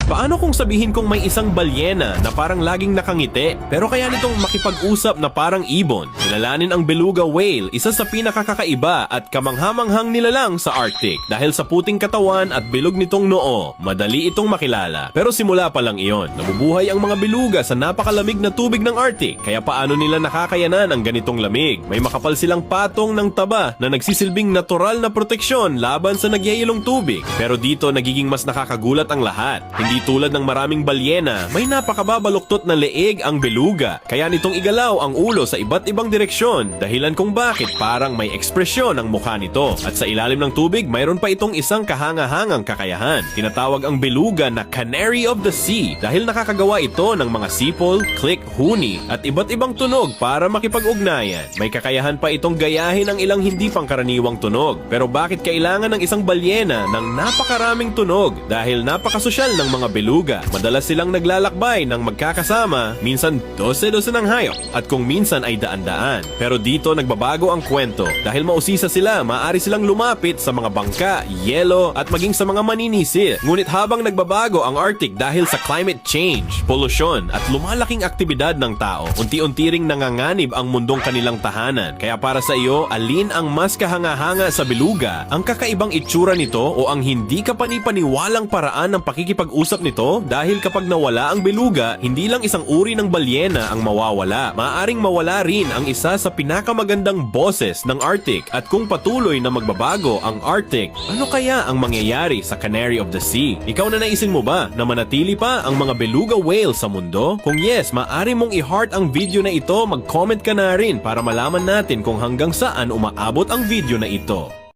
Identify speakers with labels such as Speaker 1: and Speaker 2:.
Speaker 1: Paano kung sabihin kong may isang balyena na parang laging nakangiti, pero kaya nitong makipag-usap na parang ibon? Kilalanin ang beluga whale, isa sa pinakakakaiba at kamanghamanghang nilalang sa Arctic. Dahil sa puting katawan at bilog nitong noo, madali itong makilala. Pero simula pa lang iyon, nabubuhay ang mga beluga sa napakalamig na tubig ng Arctic. Kaya paano nila nakakayanan ang ganitong lamig? May makapal silang patong ng taba na nagsisilbing natural na proteksyon laban sa nagyayelong tubig. Pero dito nagiging mas nakakagulat ang lahat. Hindi tulad ng maraming balyena, may napakababaluktot na leeg ang beluga. Kaya nitong igalaw ang ulo sa iba't ibang direksyon, dahilan kung bakit parang may ekspresyon ang mukha nito. At sa ilalim ng tubig, mayroon pa itong isang kahangahangang kakayahan. Tinatawag ang beluga na Canary of the Sea dahil nakakagawa ito ng mga sipol, click, huni at iba't ibang tunog para makipag-ugnayan. May kakayahan pa itong gayahin ang ilang hindi pangkaraniwang tunog. Pero bakit kailangan ng isang balyena ng napakaraming tunog? Dahil napakasosyal ng mga beluga. Madalas silang naglalakbay ng magkakasama, minsan 12 ng hayop, at kung minsan ay daan-daan. Pero dito nagbabago ang kwento. Dahil mausisa sila, maaari silang lumapit sa mga bangka, yelo, at maging sa mga maninisil. Ngunit habang nagbabago ang Arctic dahil sa climate change, polusyon, at lumalaking aktibidad ng tao, unti-unti ring nanganganib ang mundong kanilang tahanan. Kaya para sa iyo, alin ang mas kahanga-hanga sa beluga? Ang kakaibang itsura nito o ang hindi kapani-paniwalang paraan ng pakikipag-usap nito? Dahil kapag nawala ang beluga, hindi lang isang uri ng balyena ang mawawala. Maaaring mawala rin ang isa sa pinakamagandang boses ng Arctic. At kung patuloy na magbabago ang Arctic, ano kaya ang mangyayari sa Canary of the Sea? Ikaw na naisin mo ba na manatili pa ang mga beluga whale sa mundo? Kung yes, maaari mong i-heart ang video na ito, mag-comment ka na rin para malaman natin kung hanggang saan umaabot ang video na ito.